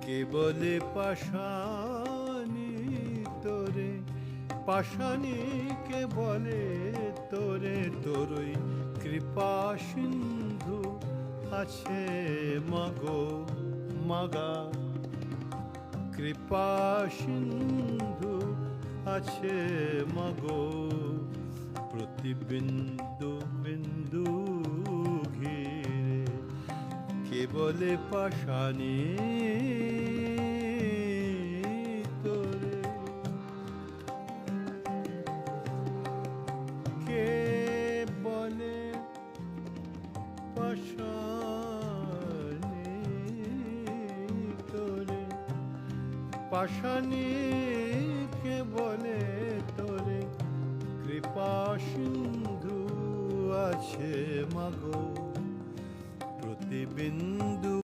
কে বলে পাষাণী তোরে, পাষাণী কে বলে তোরে, তোরই কৃপা সিন্ধু আছে মাগো মাগা, কৃপা সিন্ধু আছে মাগো, প্রতি বিন্দু বিন্দু ঘিরে কে বলে পাষাণী তোরে। কে বলে পাষাণী তোরে, পাষাণী কে বলে তোরে, কৃপা সিন্ধু আছে মাগো, প্রতি বিন্দু